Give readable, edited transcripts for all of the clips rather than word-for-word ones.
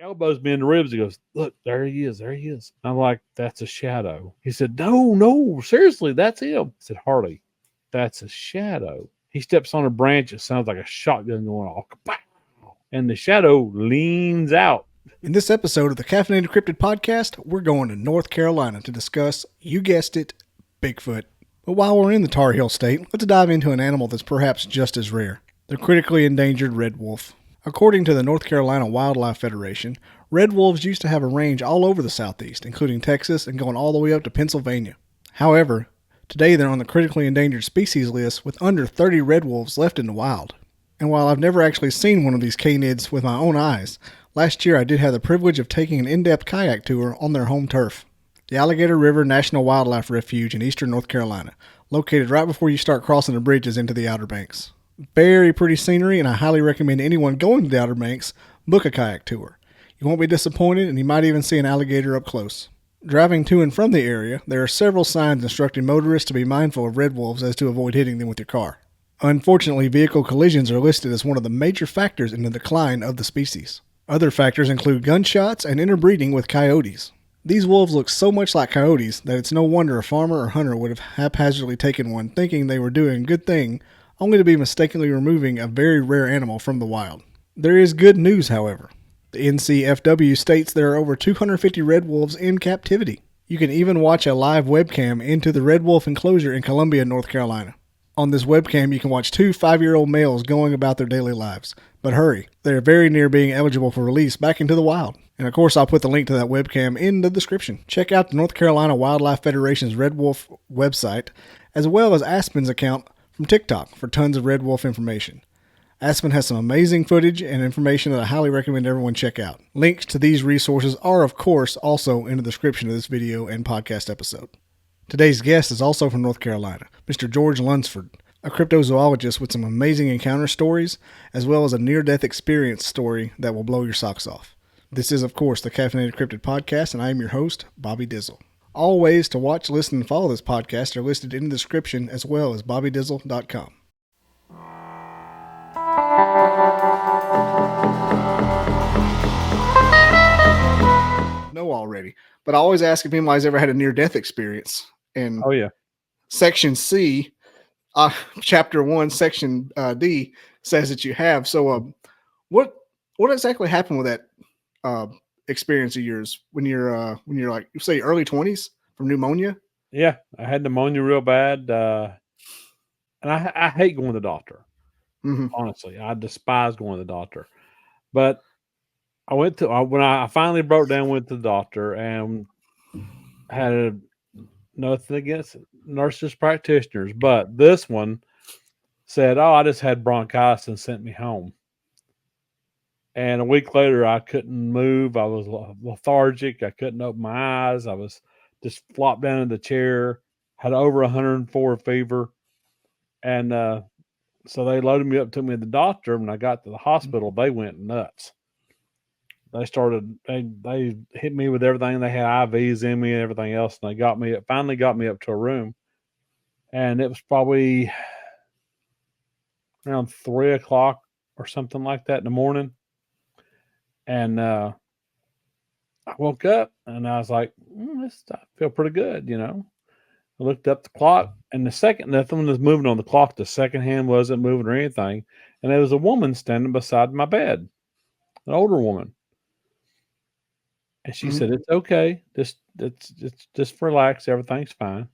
elbows me in the ribs. He goes, "Look, there he is. There he is." I'm like, "That's a shadow." He said, "No, no, seriously, that's him." I said, "Harley, that's a shadow." He steps on a branch. It sounds like a shotgun going off. And the shadow leans out. In this episode of the Caffeinated Cryptid podcast, we're going to North Carolina to discuss, you guessed it, Bigfoot. But while we're in the Tar Heel state, let's dive into an animal that's perhaps just as rare, the critically endangered red wolf. According to the North Carolina Wildlife Federation, red wolves used to have a range all over the southeast, including Texas and going all the way up to Pennsylvania. However, today they're on the critically endangered species list with under 30 red wolves left in the wild. And while I've never actually seen one of these canids with my own eyes, last year I did have the privilege of taking an in-depth kayak tour on their home turf, the Alligator River National Wildlife Refuge in eastern North Carolina, located right before you start crossing the bridges into the Outer Banks. Very pretty scenery, and I highly recommend anyone going to the Outer Banks book a kayak tour. You won't be disappointed, and you might even see an alligator up close. Driving to and from the area, there are several signs instructing motorists to be mindful of red wolves as to avoid hitting them with your car. Unfortunately, vehicle collisions are listed as one of the major factors in the decline of the species. Other factors include gunshots and interbreeding with coyotes. These wolves look so much like coyotes that it's no wonder a farmer or hunter would have haphazardly taken one thinking they were doing a good thing, only to be mistakenly removing a very rare animal from the wild. There is good news, however. The NCFW states there are over 250 red wolves in captivity. You can even watch a live webcam into the red wolf enclosure in Columbia, North Carolina. On this webcam, you can watch two 5-year-old males going about their daily lives. But hurry, they are very near being eligible for release back into the wild. And of course, I'll put the link to that webcam in the description. Check out the North Carolina Wildlife Federation's Red Wolf website, as well as Aspen's account from Tik Tok for tons of red wolf information. Aspen has some amazing footage and information that I highly recommend everyone check out. Links to these resources are, of course, also in the description of this video and podcast episode. Today's guest is also from North Carolina, Mr. George Lunsford, a cryptozoologist with some amazing encounter stories, as well as a near-death experience story that will blow your socks off. This is, of course, the Caffeinated Cryptid podcast, and I am your host, Bobby Dizzle. All ways to watch, listen, and follow this podcast are listed in the description, as well as bobbydizzle.com. Know already, but I always ask if anybody's ever had a near-death experience. And Oh, yeah. Section C, Chapter 1, Section D says that you have. So, what exactly happened with that experience of yours when you're like, you say early 20s from pneumonia? Yeah, I had pneumonia real bad. And I hate going to the doctor. Mm-hmm. Honestly, I despise going to the doctor. But I went to, when I finally broke down, went to the doctor and had nothing against nurses practitioners, but this one said, "Oh, I just had bronchitis," and sent me home. And a week later, I couldn't move. I was lethargic. I couldn't open my eyes. I was just flopped down in the chair, had over 104 fever. And so they loaded me up, took me to the doctor. When I got to the hospital, they went nuts. They hit me with everything. They had IVs in me and everything else. And they finally got me up to a room. And it was probably around 3:00 or something like that in the morning. And I woke up and I was like, I feel pretty good, you know. I looked up the clock, and nothing was moving on the clock. The second hand wasn't moving or anything. And there was a woman standing beside my bed, an older woman. And she said, "It's okay. Just relax. Everything's fine."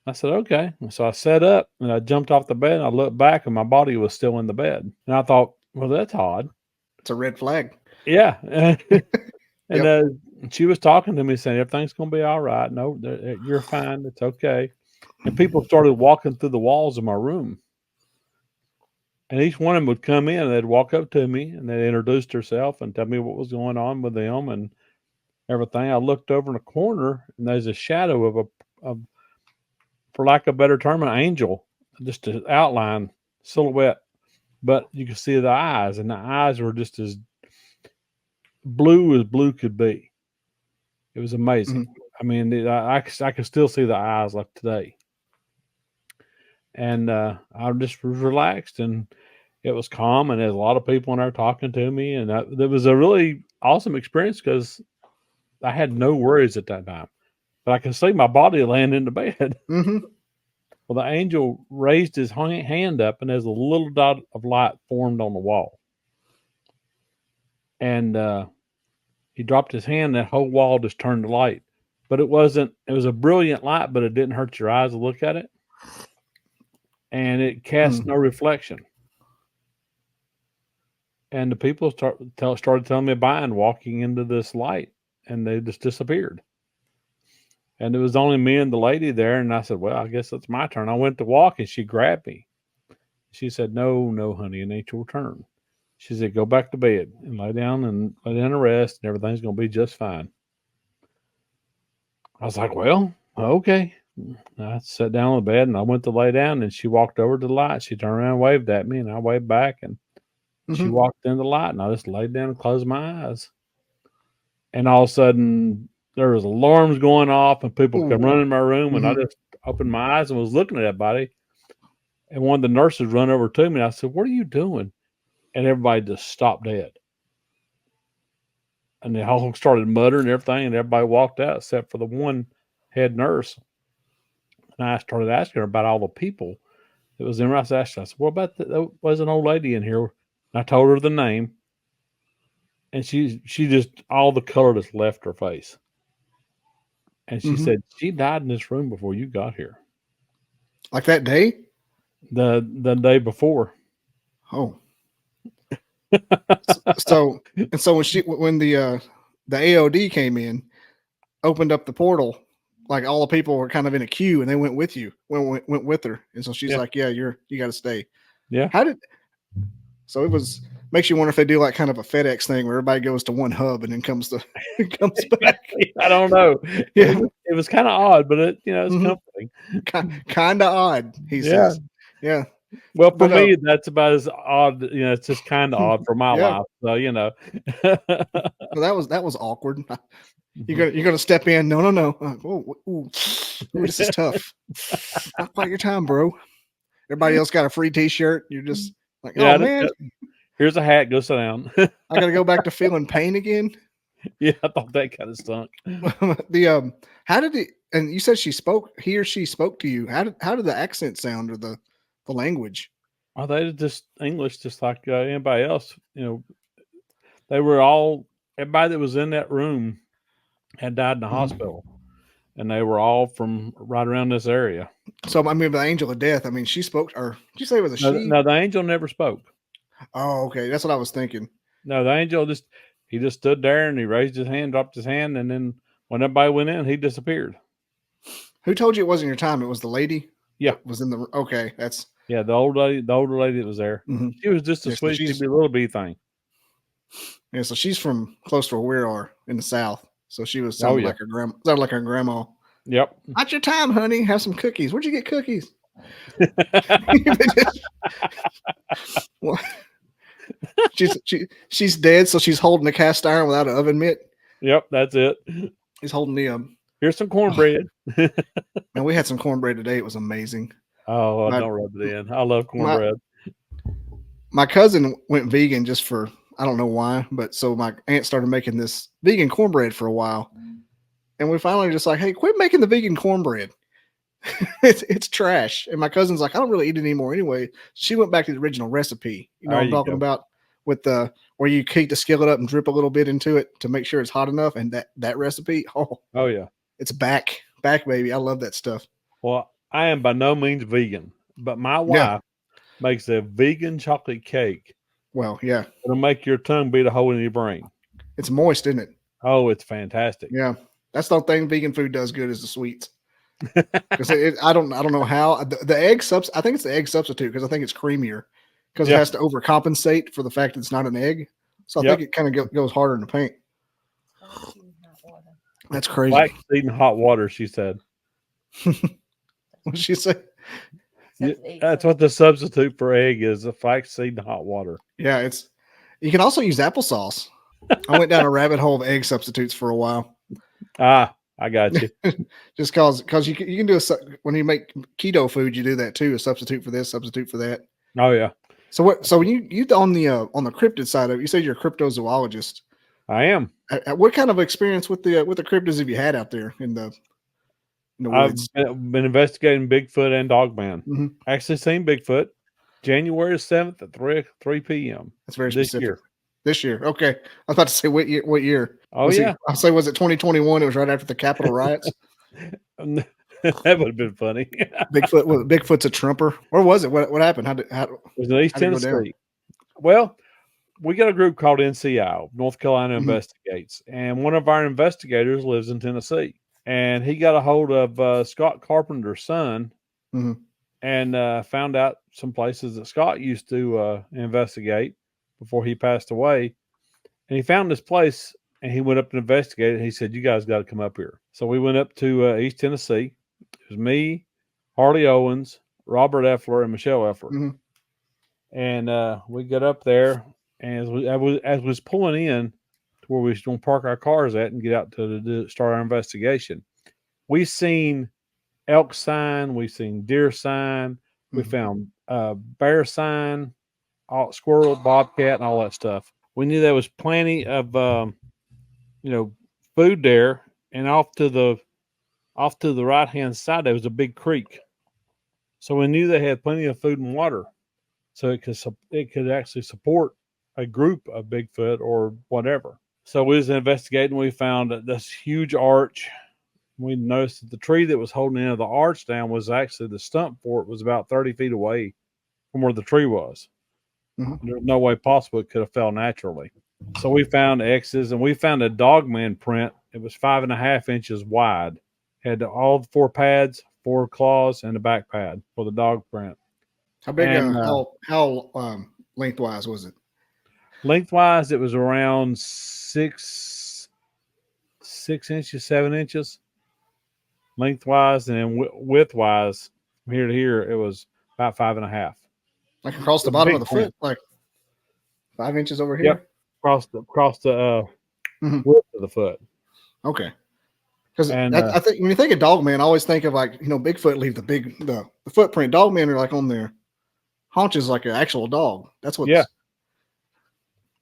I said, "Okay." And so I sat up and I jumped off the bed and I looked back and my body was still in the bed. And I thought, well, that's odd. It's a red flag. Yeah. And Yep. she was talking to me saying, "Everything's going to be all right. No, you're fine. It's okay." And people started walking through the walls of my room. And each one of them would come in and they'd walk up to me and they introduced herself and tell me what was going on with them and everything. I looked over in a corner and there's a shadow of for lack of a better term, an angel, just an outline silhouette. But you could see the eyes, and the eyes were just as blue could be. It was amazing. I mean, I could still see the eyes like today. And I just was relaxed, and it was calm, and there's a lot of people in there talking to me, and there was a really awesome experience because I had no worries at that time. But I could see my body laying in the bed. Mm-hmm. Well, the angel raised his hand up, and there's a little dot of light formed on the wall. And he dropped his hand, and that whole wall just turned to light. But it was a brilliant light, but it didn't hurt your eyes to look at it. And it cast no reflection. And the people started telling me about and walking into this light, and they just disappeared. And it was only me and the lady there, and I said, well, I guess it's my turn. I went to walk, and she grabbed me. She said, no, honey, it ain't your turn. She said, go back to bed and lay down and rest, and everything's going to be just fine. I was like, well, okay. I sat down on the bed, and I went to lay down, and she walked over to the light. She turned around and waved at me, and I waved back, and she walked in the light, and I just laid down and closed my eyes. And all of a sudden, there was alarms going off, and people come running in my room, and I just opened my eyes and was looking at everybody. And one of the nurses run over to me, and I said, what are you doing? And everybody just stopped dead. And they all started muttering and everything, and everybody walked out except for the one head nurse. And I started asking her about all the people that was in. I said, what about there was an old lady in here? And I told her the name. And she just, all the color just left her face. And she said, she died in this room before you got here. Like that day? The day before. Oh. So when the AOD came in, opened up the portal, like all the people were kind of in a queue, and they went with you, went with her, and so she's like, "Yeah, you got to stay." Yeah. So it was makes you wonder if they do like kind of a FedEx thing where everybody goes to one hub and then comes back. I don't know. Yeah, it was kind of odd, but it's comforting. Kind of odd, he says. Yeah. Well, for me, that's about as odd. It's just kind of odd for my life. So, Well, that was awkward. You're gonna step in. No. Ooh, this is tough. Not quite your time, bro. Everybody else got a free T-shirt. You're just like, oh man. Here's a hat. Go sit down. I gotta go back to feeling pain again. Yeah, I thought that kind of stunk. How did it? And you said she spoke to you. How did the accent sound or the language? Oh, they just English, just like anybody else. They were everybody that was in that room had died in the hospital, and they were all from right around this area. So I mean, the angel of death. I mean, she spoke, or did you say it was a she? No, the angel never spoke. Oh, okay, that's what I was thinking. No, the angel just stood there and he raised his hand, dropped his hand, and then when everybody went in, he disappeared. Who told you it wasn't your time? It was the lady. Yeah, was in the okay. That's the older lady that was there. She was just a sweet, little bee thing. Yeah, so she's from close to where we are in the South. So she was sounding like her grandma. Sounded like her grandma. Yep. Not your time, honey. Have some cookies. Where'd you get cookies? Well, she's dead, so she's holding a cast iron without an oven mitt. Yep, that's it. He's holding the Here's some cornbread. And we had some cornbread today. It was amazing. Oh, don't rub it in. I love cornbread. My cousin went vegan just for, I don't know why, but so my aunt started making this vegan cornbread for a while. And we finally just like, hey, quit making the vegan cornbread. it's trash. And my cousin's like, I don't really eat it anymore anyway. She went back to the original recipe. You know what I'm talking about? With the where you heat the skillet up and drip a little bit into it to make sure it's hot enough. And that recipe, oh yeah. It's back, baby. I love that stuff. Well, I am by no means vegan, but my wife makes a vegan chocolate cake. Well, yeah. It'll make your tongue beat a hole in your brain. It's moist, isn't it? Oh, it's fantastic. Yeah. That's the thing vegan food does good is the sweets. Because I don't know how the egg I think it's the egg substitute because I think it's creamier because it has to overcompensate for the fact that it's not an egg. So I think it kind of goes harder in the paint. That's crazy. Flaxseed and hot water, she said. What did she say? That's what the substitute for egg is: a flaxseed and hot water. Yeah, you can also use applesauce. I went down a rabbit hole of egg substitutes for a while. Ah, I got you. Just because you can do when you make keto food, you do that too. A substitute for this, substitute for that. Oh yeah. So when you on the cryptid side of it, you said you're a cryptozoologist. I am. What kind of experience with the cryptids have you had out there in the I've woods? been investigating Bigfoot and Dogman. Mm-hmm. Actually seen Bigfoot January 7th at 3 p.m. That's very this specific. year. This year, okay. I was about to say what year? What year? Oh, yeah. I'll say, was it 2021? It was right after the Capitol riots. That would have been funny. Bigfoot's a trumper, or was it? What happened? It was in East how'd it go down? Tennessee. Well, we got a group called NCI, North Carolina Mhm. Investigates, and one of our investigators lives in Tennessee. And he got a hold of Scott Carpenter's son Mhm. and found out some places that Scott used to investigate before he passed away. And he found this place and he went up and investigated. He said, "You guys got to come up here." So we went up to East Tennessee. It was me, Harley Owens, Robert Effler, and Michelle Effler. Mhm. And we got up there, and as we was pulling in to where we was going to park our cars at and get out to start our investigation, we seen elk sign, we seen deer sign, we Mhm. found bear sign, squirrel, bobcat, and all that stuff. We knew there was plenty of food there, and off to the right hand side there was a big creek, so we knew they had plenty of food and water, so it could actually support a group of Bigfoot or whatever. So we was investigating. We found this huge arch. We noticed that the tree that was holding the end of the arch down was actually the stump for it was about 30 feet away from where the tree was. Mhm. There's no way possible it could have fell naturally. So we found X's, and we found a Dogman print. It was 5.5 inches wide. Had all 4 pads, 4 claws, and a back pad for the dog print. How big? And How lengthwise was it? lengthwise, it was around 6 inches, 7 inches lengthwise, and then widthwise, from here to here, it was about 5.5. Like across the A bottom big of the print. foot, like 5 inches over here. Yep, across the Mhm. width of the foot. Okay. Because And I think when you think of Dogman, I always think of like Bigfoot leave the footprint. Dogman are like on their haunches like an actual dog. That's what's yeah,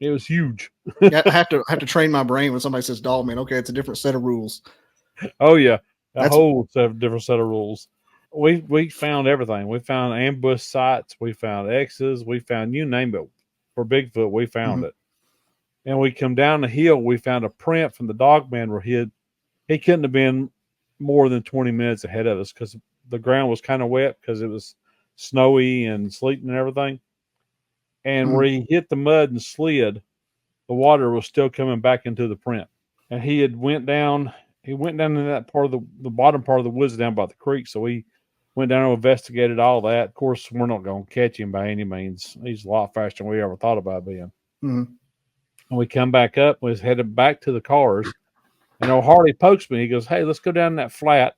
it was huge. I have to train my brain when somebody says Dogman. Okay, it's a different set of rules. Oh yeah, That's whole different set of rules. We found everything. We found ambush sites. We found X's. We found you name it for Bigfoot. We found Mhm. it. And we come down the hill. We found a print from the Dogman where he couldn't have been more than 20 minutes ahead of us because the ground was kind of wet because it was snowy and sleeting and everything. And where he hit the mud and slid, the water was still coming back into the print. And he had went down. He went down in that part of the bottom part of the woods down by the creek. So we went down and investigated all that. Of course, we're not going to catch him by any means. He's a lot faster than we ever thought about being. Mhm. And we come back up. We was headed back to the cars. And old Harley pokes me. He goes, "Hey, let's go down that flat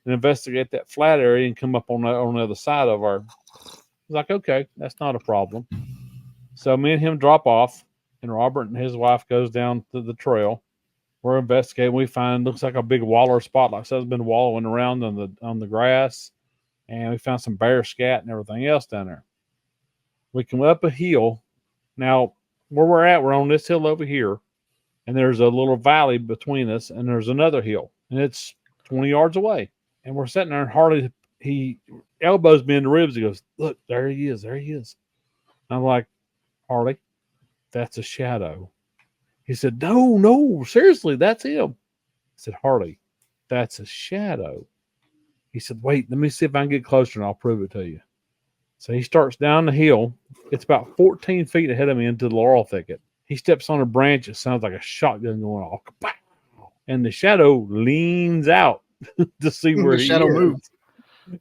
and investigate that flat area and come up on the other side of our." I was like, "Okay, that's not a problem." So me and him drop off, and Robert and his wife goes down to the trail. We're investigating. We find looks like a big waller spot, like someone's been wallowing around on the grass, and we found some bear scat and everything else down there. We come up a hill. Now, where we're at, we're on this hill over here, and there's a little valley between us, and there's another hill, and it's 20 yards away. And we're sitting there, and Harley, he elbows me in the ribs. He goes, "Look, there he is, there he is." I'm like, "Harley, that's a shadow." He said, "No, no, seriously, that's him." I said, "Harley, that's a shadow." He said, "Wait, let me see if I can get closer and I'll prove it to you." So he starts down the hill. It's about 14 feet ahead of me into the laurel thicket. He steps on a branch. It sounds like a shotgun going off. And the shadow leans out to see where The he shadow is. moved.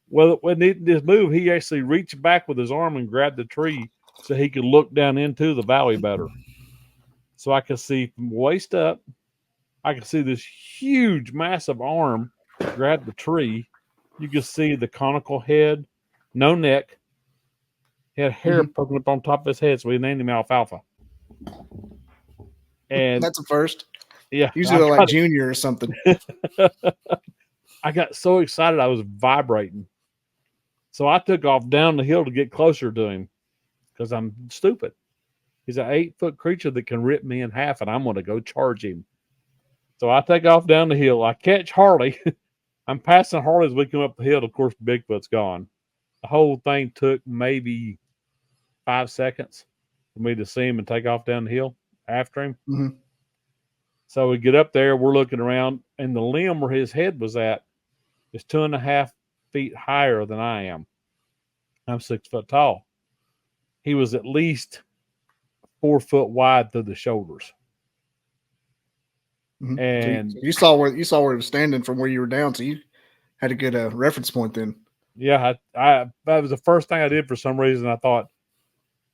Well, when he did this move, he actually reached back with his arm and grabbed the tree so he could look down into the valley better. So I could see from waist up, I could see this huge, massive arm grab the tree. You could see the conical head, no neck. He had hair Mhm. poking up on top of his head, so we named him Alfalfa. And That's a first. yeah, Usually they're like Junior or something. I got so excited I was vibrating. So I took off down the hill to get closer to him because I'm stupid. He's an 8-foot creature that can rip me in half, and I'm going to go charge him. So I take off down the hill. I catch Harley. I'm passing Harley as we come up the hill. Of course, Bigfoot's gone. The whole thing took maybe 5 seconds for me to see him and take off down the hill after him. Mm-hmm. So we get up there. We're looking around, and the limb where his head was at is 2.5 feet higher than I am. I'm 6 foot tall. He was at least 4 foot wide through the shoulders. Mm-hmm. And so you saw where he was standing from where you were down, so you had a good reference point then. yeah, I that was the first thing I did for some reason. I thought,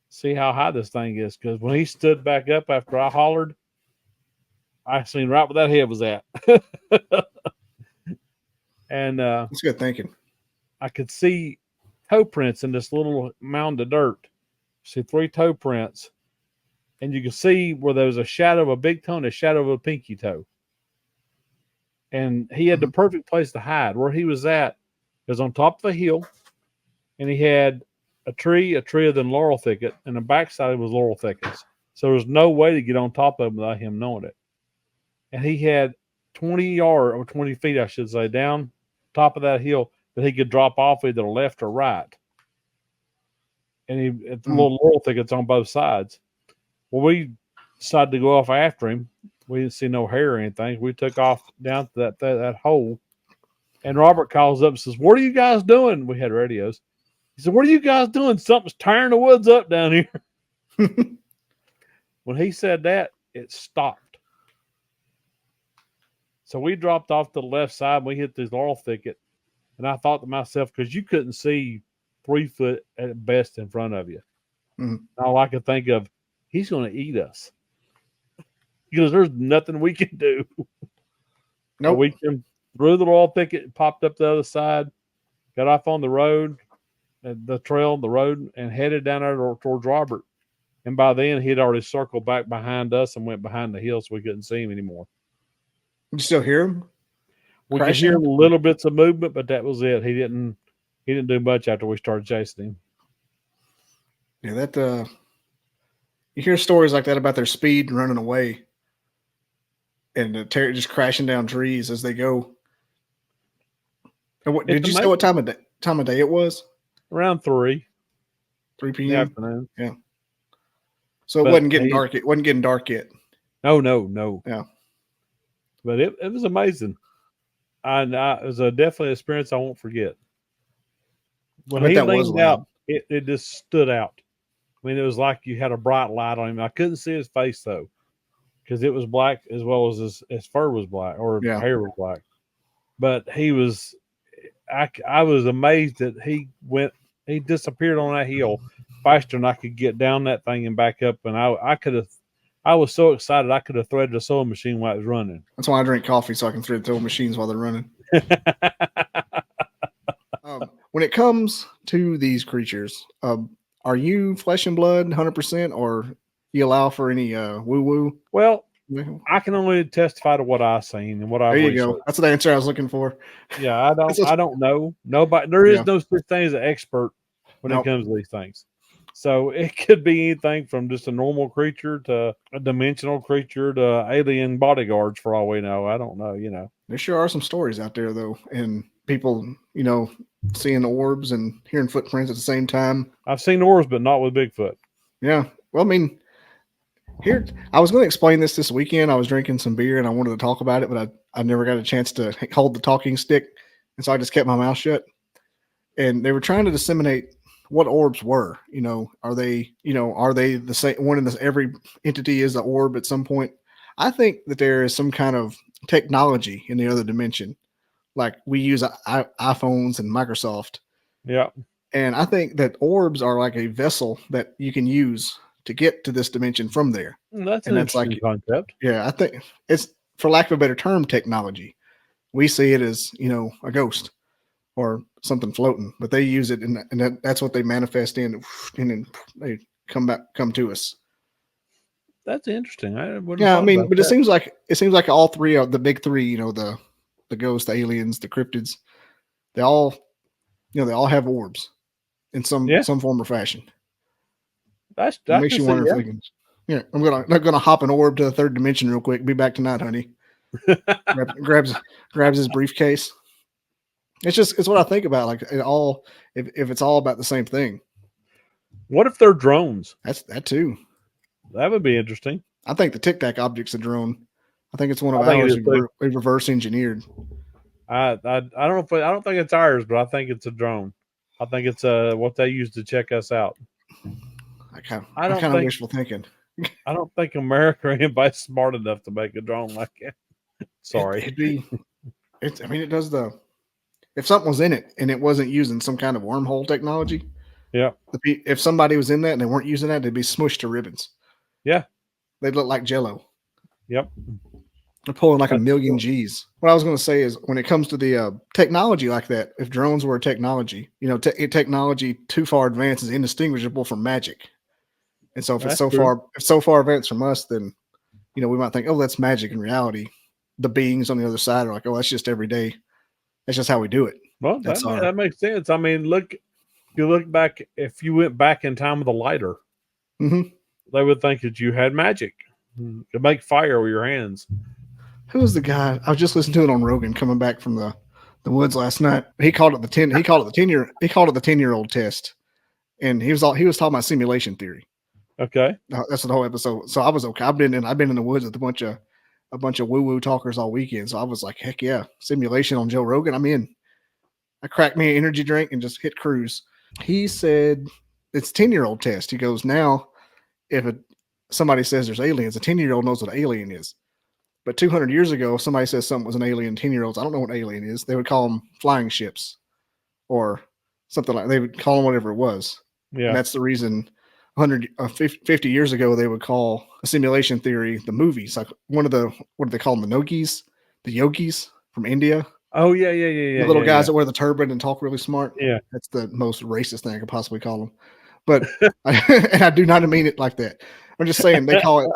see how high this thing is, because when he stood back up after I hollered, I seen right where that head was at. And that's good thinking. I could see toe prints in this little mound of dirt. See 3 toe prints, and you could see where there was a shadow of a big toe and a shadow of a pinky toe. And he had the perfect place to hide. Where he was at was on top of a hill, and he had a tree other than laurel thicket, and the backside was laurel thickets. So there was no way to get on top of him without him knowing it. And he had 20 feet, I should say, down top of that hill that he could drop off either left or right. And the little laurel thickets on both sides. Well, we decided to go off after him. We didn't see no hair or anything. We took off down to that hole. And Robert calls up and says, "What are you guys doing?" We had radios. He said, "What are you guys doing? Something's tearing the woods up down here." When he said that, it stopped. So we dropped off to the left side and we hit this laurel thicket. And I thought to myself, because you couldn't see 3 foot at best in front of you. All I could think of, he's going to eat us. Because there's nothing we can do. Nope. We came through the laurel thicket, popped up the other side, got off on the road, the trail, the road, and headed down there towards Robert. And by then, he'd already circled back behind us and went behind the hill, so we couldn't see him anymore. You still hear him? We could hear little bits of movement, but that was it. He didn't do much after we started chasing him. Yeah, that you hear stories like that about their speed and running away, and just crashing down trees as they go. And what did you say? What time of day it was? Around 3 p.m. in the afternoon. Yeah. So it wasn't getting dark. It wasn't getting dark yet. No. Yeah. But it was amazing. It was definitely an experience I won't forget. When he leaned out, it just stood out. I mean, it was like you had a bright light on him. I couldn't see his face, though, because it was black as well as his fur was black, or hair was black. But he was, I was amazed that he disappeared on that hill faster than I could get down that thing and back up. And I was so excited I could have threaded a sewing machine while it was running. That's why I drink coffee, so I can thread sewing machines while they're running. When it comes to these creatures, are you flesh and blood 100%, or you allow for any woo-woo? Well, I can only testify to what I've seen and what I've researched. There you go. That's the answer I was looking for. Yeah, I don't know. Nobody. There is no such thing as an expert when it comes to these things. So it could be anything from just a normal creature to a dimensional creature to alien bodyguards, for all we know. I don't know. There sure are some stories out there, though, and people, seeing orbs and hearing footprints at the same time. I've seen orbs, but not with Bigfoot. Yeah. Well, I mean, here, I was going to explain this weekend. I was drinking some beer and I wanted to talk about it, but I never got a chance to hold the talking stick. And so I just kept my mouth shut. And they were trying to disseminate what orbs were. Are they the same one in this? Every entity is an orb at some point. I think that there is some kind of technology in the other dimension. Like we use iPhones and Microsoft. Yeah. And I think that orbs are like a vessel that you can use to get to this dimension from there. That's an interesting concept. Yeah, I think it's, for lack of a better term, technology. We see it as, a ghost or something floating, but they use it, and that's what they manifest in, and then they come to us. That's interesting. But it seems like all three of the big three, the ghosts, the aliens, the cryptids, they all have orbs in some form or fashion. That makes you wonder if they can. Yeah, I'm gonna hop an orb to the third dimension real quick. Be back tonight, honey. grabs his briefcase. It's what I think about. Like it all, if it's all about the same thing. What if they're drones? That's that too. That would be interesting. I think the Tic Tac object's a drone. I think it's one of I think it ours is too. we reverse engineered. I don't know if I don't think it's ours, but I think it's a drone. I think it's what they use to check us out. I kind I don't of think wishful thinking. I don't think America or anybody's smart enough to make a drone like that. Sorry. It'd be. I mean, it does the. If something was in it and it wasn't using some kind of wormhole technology, Yeah. if somebody was in that and they weren't using that, they'd be smushed to ribbons. Yeah. They'd look like Jello. Yep. They're pulling like a million G's. What I was going to say is, when it comes to the technology like that, if drones were a technology, technology too far advanced is indistinguishable from magic. And so if it's so far advanced from us, then we might think, oh, that's magic. In reality, the beings on the other side are like, oh, that's just every day. That's just how we do it. Well, that makes sense. I mean, if you went back in time with a lighter, mm-hmm. they would think that you had magic to make fire with your hands. Who was the guy? I was just listening to it on Rogan coming back from the woods last night. He called it the 10-year-old test, and he was talking about simulation theory. Okay, that's the whole episode. So I was okay. I've been in the woods with a bunch of woo woo talkers all weekend. So I was like, heck yeah, simulation on Joe Rogan. I'm in. I cracked me an energy drink and just hit cruise. He said it's 10-year-old test. He goes, now if somebody says there's aliens, a 10-year-old knows what an alien is. But 200 years ago, if somebody says something was an alien, 10-year-olds, I don't know what alien is. They would call them flying ships or something like. They would call them whatever it was. Yeah, and that's the reason. 50 years ago, they would call a simulation theory the movies. Like what do they call them? The yogis from India. Oh yeah. The little guys that wear the turban and talk really smart. Yeah, that's the most racist thing I could possibly call them. But and I do not mean it like that. I'm just saying they call it.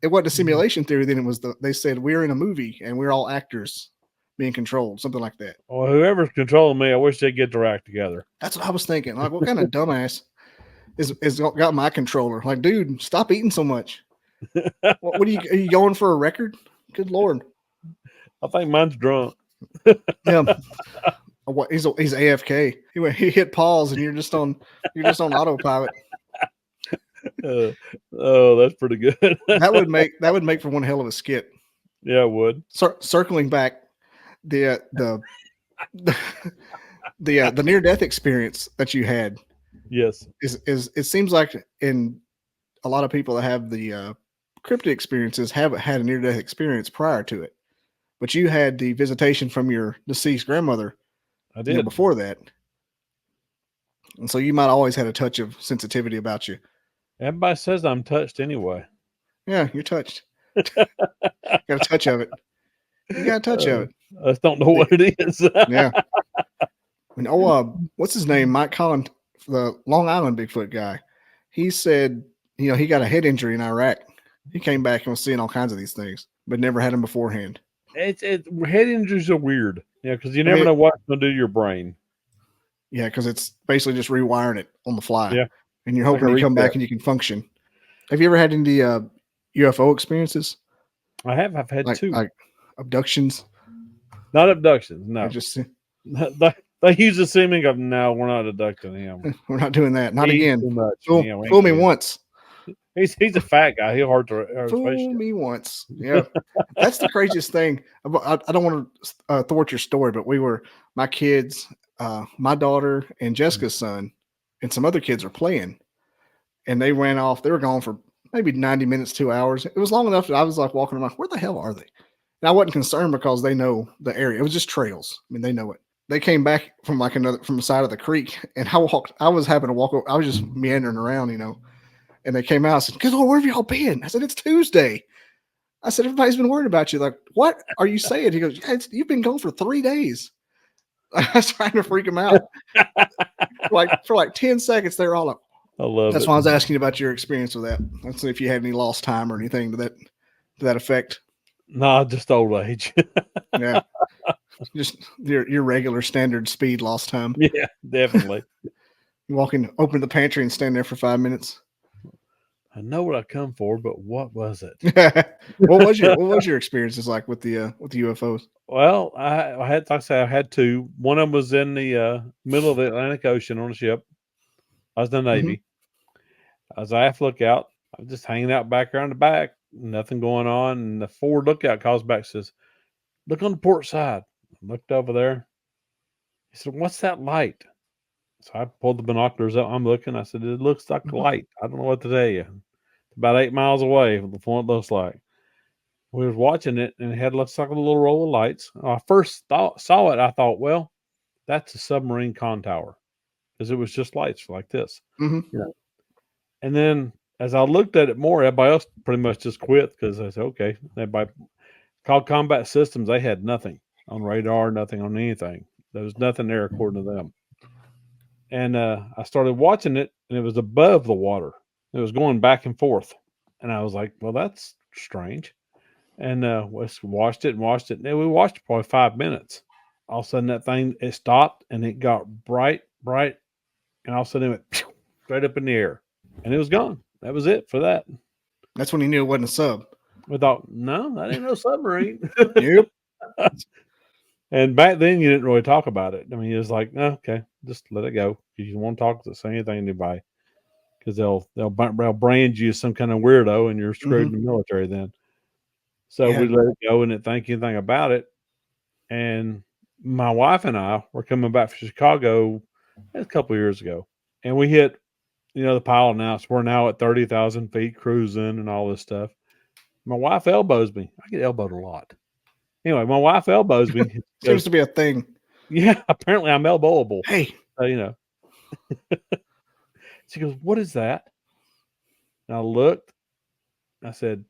It wasn't a simulation theory. Then it was they said we're in a movie and we're all actors being controlled, something like that. Well, whoever's controlling me, I wish they'd get their act together. That's what I was thinking. Like, what kind of dumbass is got my controller? Like, dude, stop eating so much. What are you going for a record? Good Lord. I think mine's drunk. Yeah. He's AFK. He hit pause and you're just on autopilot. Oh, that's pretty good. that would make for one hell of a skit. Yeah, it would. Circling back, the near-death experience that you had. Yes. Is it seems like in a lot of people that have the cryptid experiences haven't had a near-death experience prior to it. But you had the visitation from your deceased grandmother. I did. Before that. And so you might always had a touch of sensitivity about you. Everybody says I'm touched anyway. Yeah, you're touched. Got a touch of it. You got a touch of it. I just don't know what it is. Yeah. And what's his name? Mike Collin, the Long Island Bigfoot guy. He said, he got a head injury in Iraq. He came back and was seeing all kinds of these things, but never had them beforehand. Head injuries are weird. Yeah, because you never know what's going to do to your brain. Yeah, because it's basically just rewiring it on the fly. Yeah. And you're hoping to come back and you can function. Have you ever had any UFO experiences? I have. I've had two. Like abductions? Not abductions, no. They use the seeming of, no, we're not abducting him. We're not doing that. Not again. Fool me once. He's a fat guy. He'll hard to fool me once. Yeah. That's the craziest thing. I don't want to thwart your story, but my kids, my daughter and Jessica's son and some other kids are playing, and they ran off. They were gone for maybe 90 minutes, 2 hours. It was long enough that I was like walking around, where the hell are they? And I wasn't concerned because they know the area. It was just trails. I mean, they know it. They came back from from the side of the creek, and I was having to walk over. I was just meandering around, and they came out. I said, "Good Lord, where have y'all been?" I said, "It's Tuesday." I said, "Everybody's been worried about you." Like, what are you saying? He goes, "Yeah, you've been gone for 3 days." I was trying to freak him out. for like 10 seconds, they were all like, I love That's it. why I was asking you about your experience with that. Let's see if you had any lost time or anything to that effect. No, just old age. Yeah. Just your regular standard speed lost time. Yeah, definitely. You walk in, open the pantry and stand there for 5 minutes. I know what I come for, but what was it? What was your experiences like with the UFOs? Well, I had, like I said, I had two. One of them was in the middle of the Atlantic Ocean on a ship. I was in the Hmm. Navy. I was aft lookout. I was just hanging out back around the back, nothing going on. And the forward lookout calls back, says, "Look on the port side." I looked over there. He said, "What's that light?" So I pulled the binoculars out. I'm looking. I said, "It looks like Hmm. light. I don't know what to tell you. It's about 8 miles away from what it looks like." We was watching it, and it had looks like a little roll of lights. When I first saw it, I thought, well, that's a submarine con tower because it was just lights like this, Hmm. you know. And then as I looked at it more, everybody else pretty much just quit because I said, okay. Everybody called combat systems. They had nothing on radar, nothing on anything. There was nothing there according to them. And I started watching it, and it was above the water. It was going back and forth, and I was like, well, that's strange. And we watched it and watched it. And we watched it probably 5 minutes. All of a sudden, that thing it stopped and it got bright, bright, and all of a sudden it went pew, straight up in the air, and it was gone. That was it for that. That's when you knew it wasn't a sub. We thought, no, that ain't no submarine. Yep. And back then, you didn't really talk about it. I mean, it was like, oh, okay, just let it go. If you want to talk to say anything to anybody, because they'll brand you as some kind of weirdo, and you're screwed Hmm. in the military then. So Yeah. we let it go and didn't think anything about it. And my wife and I were coming back from Chicago a couple of years ago, and we hit, the pilot announced we're now at 30,000 feet cruising and all this stuff. My wife elbows me. I get elbowed a lot. Anyway, my wife elbows me. Seems Goes, to be a thing. yeah, apparently I'm elbowable. Hey. So, she goes, what is that? And I looked. I said,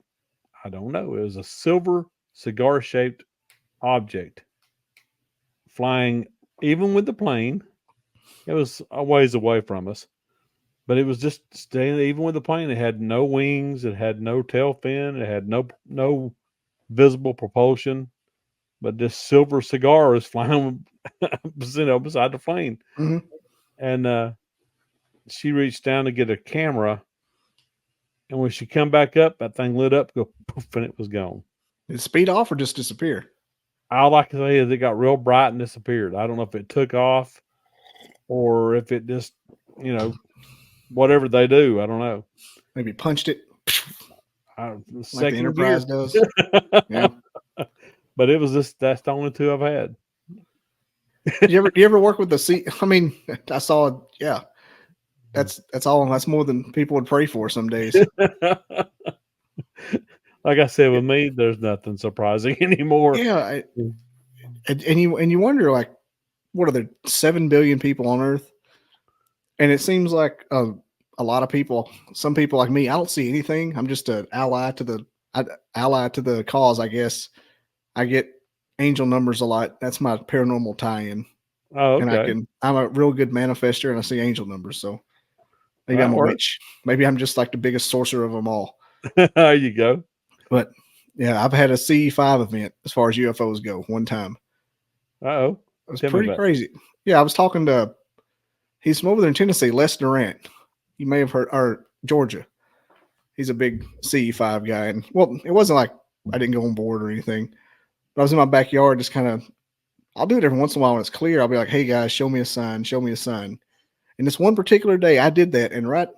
I don't know. It was a silver cigar shaped object flying even with the plane. It was a ways away from us, but it was just staying even with the plane. It had no wings, it had no tail fin, it had no visible propulsion, but this silver cigar was flying, beside the plane. Hmm. And she reached down to get a camera, and when she come back up, that thing lit up, go poof, and it was gone. Did it speed off or just disappear? All I can say is it got real bright and disappeared. I don't know if it took off or if it just, you know, whatever they do. I don't know. Maybe punched it like the Second gear. Enterprise does. Yeah. But it was that's the only two I've had. You ever work with the sea? I mean, I saw. Yeah, that's all. That's more than people would pray for some days. Like I said, with me, there's nothing surprising anymore. Yeah, and you wonder like, what are there 7 billion people on Earth? And it seems like a lot of people. Some people like me, I don't see anything. I'm just an ally to the cause, I guess. I get angel numbers a lot. That's my paranormal tie-in, Oh, and okay. I'm a real good manifester, and I see angel numbers. So maybe That I'm a works. witch. Maybe I'm just like the biggest sorcerer of them all. There you go. But yeah, I've had a CE5 event as far as UFOs go one time. Oh, It was tell me pretty about it. crazy. Yeah, I was talking to he's from over there in Tennessee, Les Durant. You may have heard, or Georgia. He's a big CE5 guy. And well, it wasn't like I didn't go on board or anything. But I was in my backyard, just kind of, I'll do it every once in a while when it's clear. I'll be like, hey guys, show me a sign, show me a sign. And this one particular day, I did that. And right,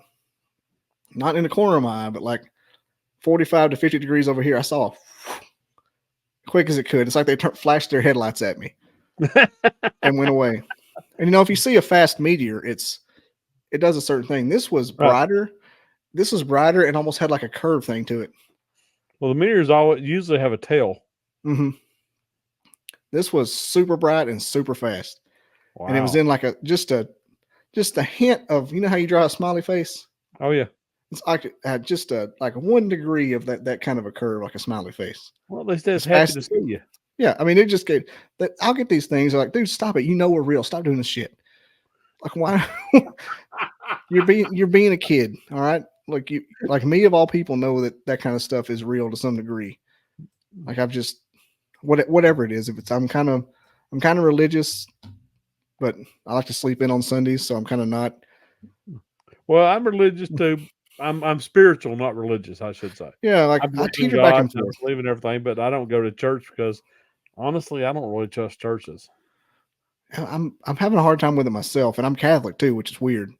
not in the corner of my eye, but like 45 to 50 degrees over here, I saw quick as it could. It's like they flashed their headlights at me and went away. And if you see a fast meteor, it does a certain thing. This was Right. brighter. This was brighter and almost had like a curve thing to it. Well, the meteors always usually have a tail. Mm-hmm. This was super bright and super fast, and it was Wow. in like just a hint of how you draw a smiley face. Oh yeah. It's like it had just like 1 degree of that kind of a curve, like a smiley face. Well, at least they're As happy fast, to see you. yeah. I mean, it just gave that. I'll get these things. They're like, dude, stop it. You know we're real. Stop doing this shit. Like, why? you're being a kid. All right. Like me of all people know that kind of stuff is real to some degree. Like I've just whatever it is. If it's I'm kind of religious, but I like to sleep in on Sundays, so I'm kind of not. Well, I'm religious too, I'm spiritual, not religious, I should say. Yeah, like I I believe in teeter back God, and I forth. believe in everything, but I don't go to church because honestly, I don't really trust churches. I'm having a hard time with it myself, and I'm Catholic too, which is weird.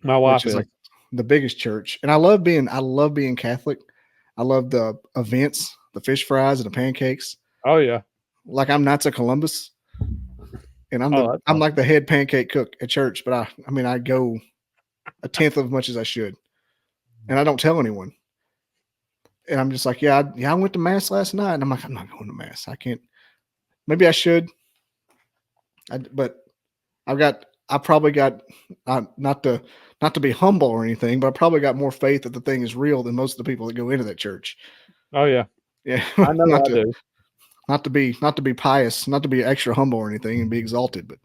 My Which wife is is. like the biggest church, and I love being Catholic. I love the events, the fish fries and the pancakes. Oh yeah. Like I'm Knights of Columbus, and Oh, that's I'm awesome. like the head pancake cook at church, but I mean I go a tenth of as much as I should, and I don't tell anyone. And I'm just like, I went to mass last night, and I'm like, I'm not going to mass. I can't. Maybe I should, but I probably got not to be humble or anything, but I probably got more faith that the thing is real than most of the people that go into that church. Oh yeah. Yeah, I know not I to do. not to be pious, not to be extra humble or anything and be exalted, but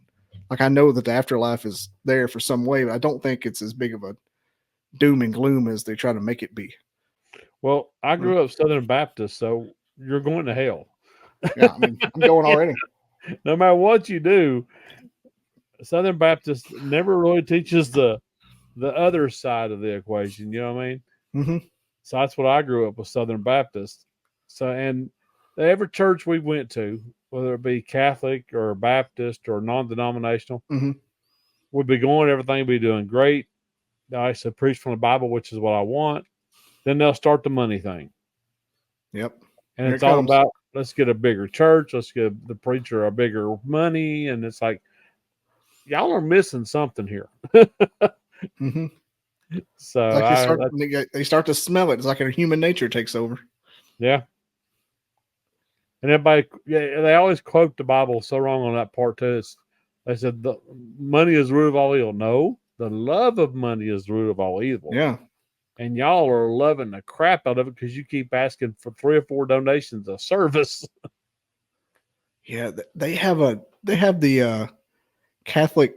like I know that the afterlife is there for some way, but I don't think it's as big of a doom and gloom as they try to make it be. Well, I Mm, grew up Southern Baptist, so you're going to hell. yeah, I mean, I'm going already. No matter what you do, Southern Baptist never really teaches the other side of the equation. You know what I mean? Hmm. So that's what I grew up with, Southern Baptist. So and every church we went to, whether it be Catholic or Baptist or non-denominational, Hmm. would be going. Everything would be doing great. I said preach from the Bible, which is what I want. Then they'll start the money thing, Yep, and here it's it all comes. about let's get a bigger church, let's get the preacher a bigger money, and it's like y'all are missing something here. Hmm. So Like I that's they start to smell it. It's like a human nature takes over. yeah. And everybody, yeah, they always quote the Bible so wrong on that part too. They said the money is the root of all evil. No, the love of money is the root of all evil. Yeah, And y'all are loving the crap out of it because you keep asking for 3 or 4 donations a service. yeah. They have the Catholic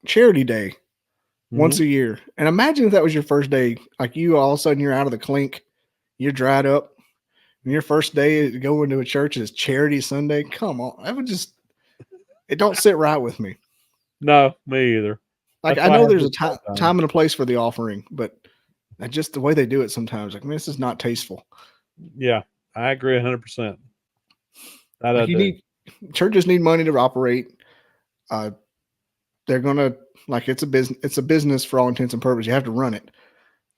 Charity Day once Mm-hmm. a year. And imagine if that was your first day, like you all of a sudden you're out of the clink, you're dried up, and your first day going to a church is Charity Sunday. Come on, that would just it don't sit right with me. No, me either. Like That's I why I know have there's this a part time. time and a place for the offering, but just the way they do it sometimes, like man, this is not tasteful. Yeah, I agree 100%. That I Like you do. need churches need money to operate. Uh, they're gonna like it's a business. It's a business for all intents and purposes. You have to run it.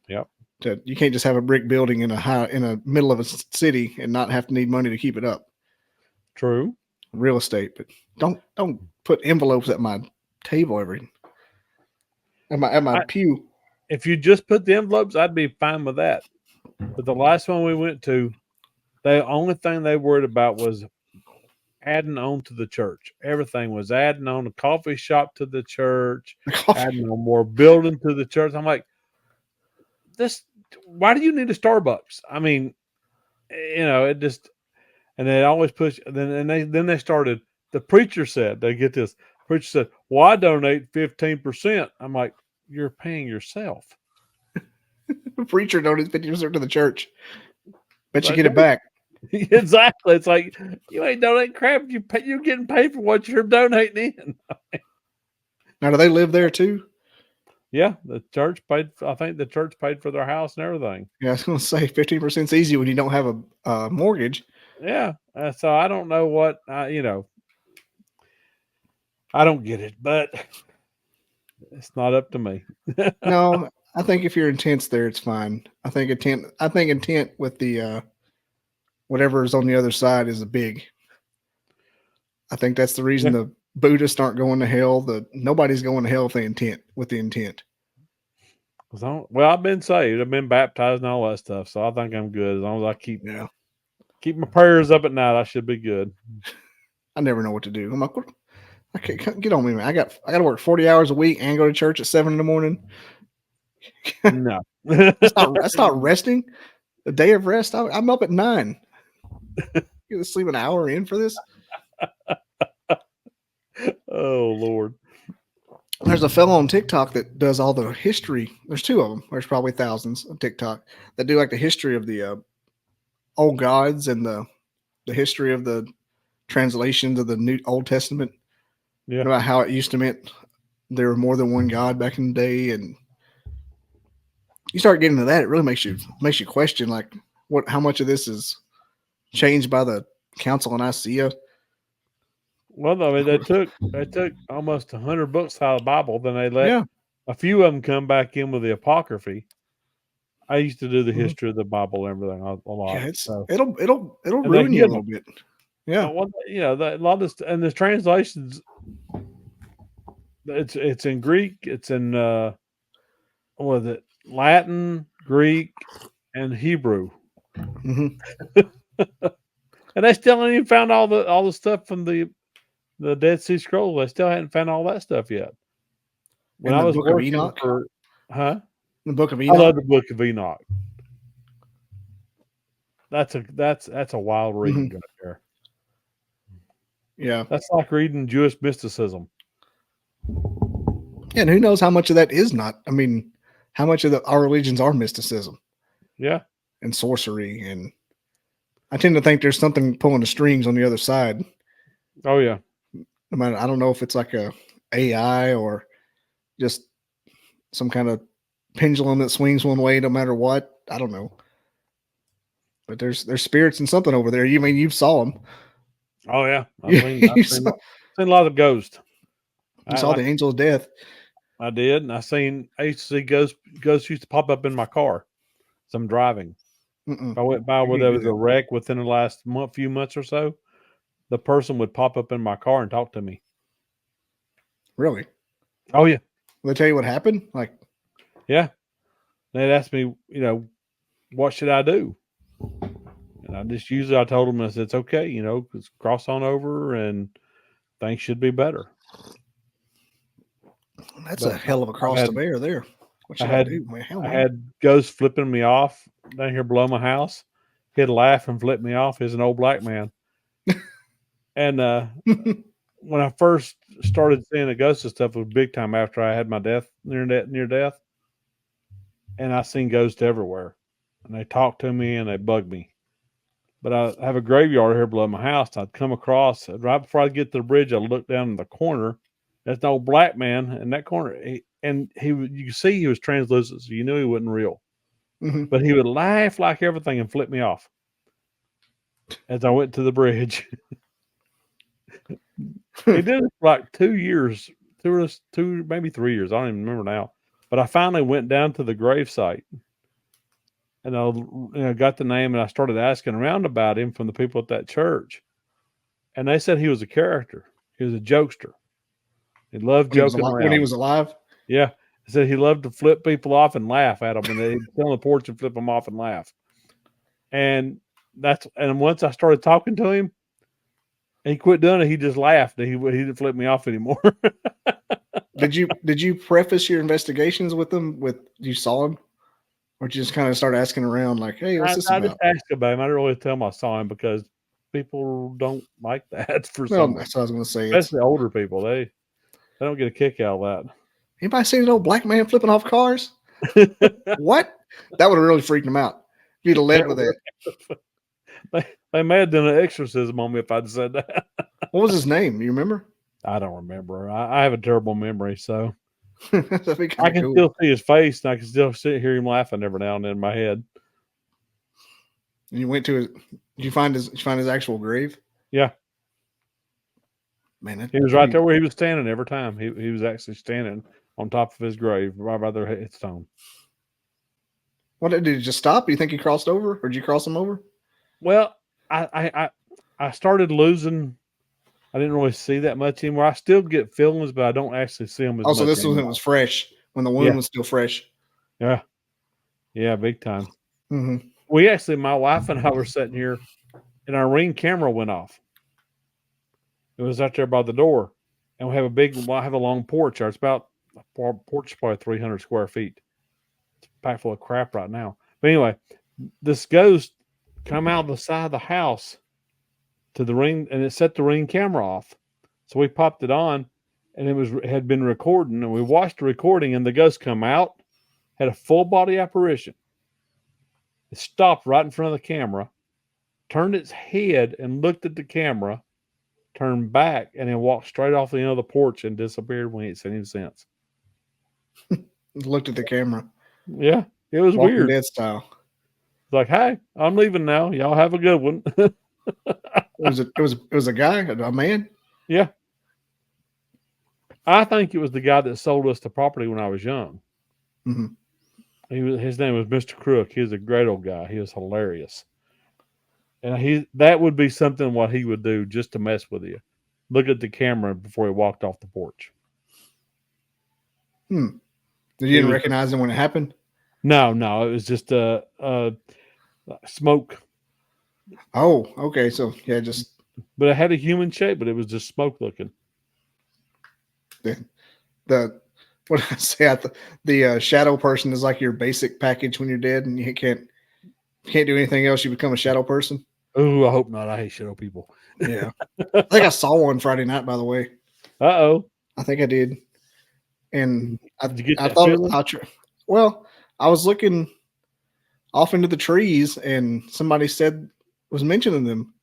Yep. You can't just have a brick building in a middle of a city and not have to need money to keep it up. True. Real estate, but don't put envelopes at my table every at my I, pew. if you just put the envelopes, I'd be fine with that. But the last one we went to, the only thing they worried about was adding on to the church. Everything was adding on a coffee shop to the church, The coffee. adding on more building to the church. I'm like, this. Why do you need a Starbucks? I mean, it just. And they always push. Then they started. The preacher said, "They get this." Preacher said, "Well, I donate 15%." I'm like, "You're paying yourself." The preacher donates 50% to the church. Bet you Like, get it no, back. exactly. It's like you ain't donating crap. You're getting paid for what you're donating in. Now, do they live there too? Yeah, the church paid. I think the church paid for their house and everything. Yeah, I was going to say 15% is easy when you don't have a mortgage. Yeah, so I don't know what I don't get it, but it's not up to me. No, I think if you're intense there, it's fine. I think intent with the whatever is on the other side is a big. I think that's the reason Yeah, the Buddhists aren't going to hell. The nobody's going to hell with the intent. well, I've been saved. I've been baptized and all that stuff, so I think I'm good as long as I Yeah, keep my prayers up at night. I should be good. I never know what to do. I'm like, what? I can't get on me, man. I got to work 40 hours a week and go to church at 7 in the morning. No. That's not resting. The day of rest. I'm up at 9. You to sleep an hour in for this. Oh Lord. There's a fellow on TikTok that does all the history. There's two of them. There's probably thousands on TikTok that do like the history of the old gods and the history of the translations of the New Old Testament Yeah. and about how it used to meant there were more than one God back in the day. And you start getting into that, it really makes you question like how much of this is changed by the Council of Nicaea. Well, I mean, they took almost 100 books out of the Bible, then they let Yeah. a few of them come back in with the apocryphy. I used to do the Mhm. history of the Bible and everything a lot. Yeah, So, it'll and they ruin you a hid little them. bit. Yeah. Well, a lot of this, and the translations. It's in Greek. It's in what is it? Latin, Greek, and Hebrew. Hmm. And they still haven't even found all the stuff from the Dead Sea Scrolls. They still hadn't found all that stuff yet. When And I the was Book of working Enoch. for, huh? The Book of I love Enoch. the Book of Enoch. That's a wild Hmm. read right there. Yeah. That's like reading Jewish mysticism. And who knows how much of that is not? I mean, how much of our religions are mysticism Yeah. and sorcery, and I tend to think there's something pulling the strings on the other side. Oh yeah. No matter, I don't know if it's like a AI or just some kind of pendulum that swings one way no matter what. I don't know, but there's spirits and something over there. You mean you saw them? Oh yeah. You, you, saw, Seen a lot of ghosts. you I saw like the angel of death. I did, and I used to see ghosts used to pop up in my car as I'm driving. If Mm-mm. I went by You where can't there do was a that. wreck within the last few months or so, the person would pop up in my car and talk to me. Really? Oh yeah, Will they tell you what happened? Like, yeah. They'd ask me, what should I do? And I told them, I said, it's okay, just cross on over and things should be better. that's a But hell of a I've cross to had bear there. What I should I had do? Man, hell I no. had ghosts flipping me off down here below my house. He'd laugh and flip me off. He's an old black man. And when I first started seeing the ghosts and stuff, it was big time after I had my near death, and I seen ghosts everywhere, and they talked to me and they bugged me. But I have a graveyard here below my house. I'd come across right before I get to the bridge. I look down in the corner. There's an old black man in that corner, you could see he was translucent, so you knew he wasn't real. Hmm. But he would laugh like everything and flip me off as I went to the bridge. He did it for like 2 years, maybe 3 years. I don't even remember now. But I finally went down to the gravesite and I got the name and I started asking around about him from the people at that church. And they said he was a character. He was a jokester. He loved When he was joking alive. When he around. was alive. Yeah. He said he loved to flip people off and laugh at them. And they'd sit on the porch and flip them off and laugh. And once I started talking to him, he quit doing it. He just laughed. He didn't flip me off anymore. Did you preface your investigations with them with you saw him, or did you just kind of start asking around like, hey, what's this I just about? asked about him. I didn't really tell him I saw him because people don't like that for Well, some reason, that's what I was going to say. It's especially older people. They don't get a kick out of anybody seen an old black man flipping off cars? that. What? That would have really freaked him out. If you'd have led with that. They may have done an exorcism on me if I'd said that. What was his name? You remember? I don't remember. I have a terrible memory, so That'd be kind I of can cool. still see his face and I can still hear him laughing every now and then in my head. And you went to his. Did you find his actual grave? Yeah, Man, he was right there where he was standing every time. He was actually standing on top of his grave, right by their headstone. What did he just stop? You think he crossed over, or did you cross him over? Well, I started losing. I didn't really see that much anymore. I still get feelings, but I don't actually see them as Also, much this was when it anymore. was fresh, when the wound Yeah, was still fresh. yeah, yeah, big time. Mm-hmm. My wife and I were sitting here, and our Ring camera went off. It was out there by the door, and we have a long porch. It's about porch is probably 300 square feet. It's packed full of crap right now. But anyway, this ghost come out of the side of the house to the Ring, and it set the Ring camera off. So we popped it on, and it had been recording, and we watched the recording, and the ghost come out, had a full body apparition. It stopped right in front of the camera, turned its head and looked at the camera, turned back, and then walked straight off the end of the porch and disappeared. We ain't seen him since. Looked at the camera. Yeah, It was Walking weird. Dead style. It's like, hey, I'm leaving now. Y'all have a good one. It was a guy, a man. Yeah. I think it was the guy that sold us the property when I was young. Mm-hmm. His name was Mr. Crook. He was a great old guy. He was hilarious. And that would be something what he would do just to mess with you. Look at the camera before he walked off the porch. You didn't recognize him when it happened? No, it was just smoke. Oh, okay. So yeah, just But it had a human shape, but it was just smoke looking. the what did I say? The shadow person is like your basic package when you're dead, and you can't do anything else. You become a shadow person. Oh, I hope not. I hate shadow people. Yeah, I think I saw one Friday night. By the way, Uh-oh. I think I did, and Did you get I that thought feeling? well, I was looking off into the trees, and somebody was mentioning them.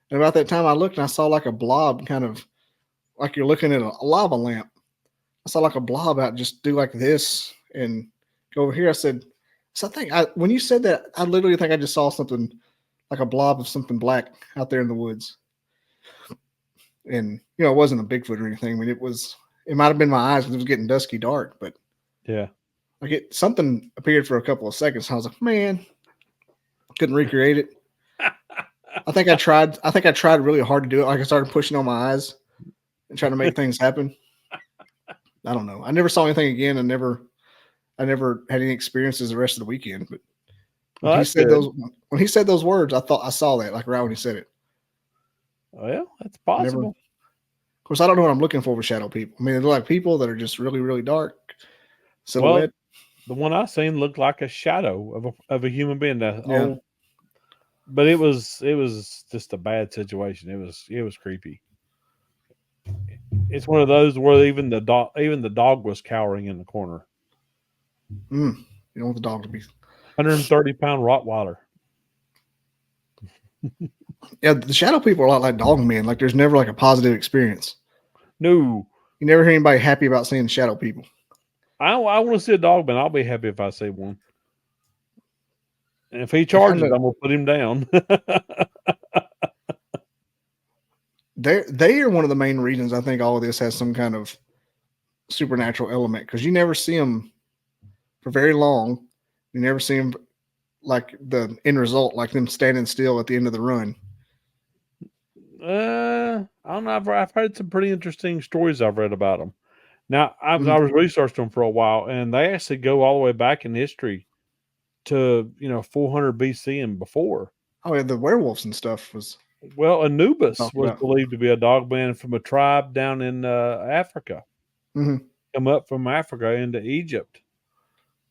And about that time, I looked and I saw like a blob, kind of like you're looking at a lava lamp. I saw like a blob out just do like this and go over here. I said, so I think when you said that, I literally think I just saw something like a blob of something black out there in the woods. And, you know, it wasn't a Bigfoot or anything. I mean, it might've been my eyes because it was getting dusky dark, but Yeah. like something appeared for a couple of seconds. I was like, man, couldn't recreate it. I think I tried really hard to do it. Like I started pushing on my eyes and trying to make things happen. I don't know. I never saw anything again. I never had any experiences the rest of the weekend. But when he said those words, I thought I saw that like right when he said it. Well, that's possible. Of course, I don't know what I'm looking for with shadow people. I mean, they're like people that are just really, really dark silhouette. Well, the one I seen looked like a shadow of a human being. Yeah. But it was just a bad situation. It was creepy. It's one of those where even the dog was cowering in the corner. You don't want the dog to be 130-pound Rottweiler. Yeah, the shadow people are a lot like Dogman. Like there's never like a positive experience. No. You never hear anybody happy about seeing shadow people. I want to see a Dogman. I'll be happy if I see one. And if he charges, I'm going to put him down. They are one of the main reasons I think all of this has some kind of supernatural element because you never see them for very long. You never see them like the end result, like them standing still at the end of the run. I don't know. I've heard some pretty interesting stories I've read about them. Now, I was researching them for a while, and they actually go all the way back in history to 400 BC and before. Oh yeah, the werewolves and stuff was. Well, Anubis was believed to be a dogman from a tribe down in Africa. Mm-hmm. Come up from Africa into Egypt,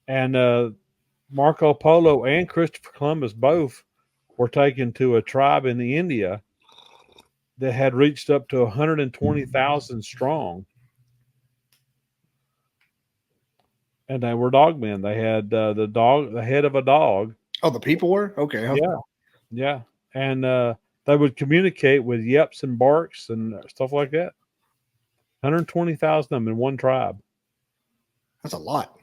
and Marco Polo and Christopher Columbus both were taken to a tribe in India that had reached up to 120,000 strong. And they were dogmen. They had the head of a dog. Oh, the people were? Okay. Yeah. And they would communicate with yeps and barks and stuff like that. 120,000 of them in one tribe. That's a lot.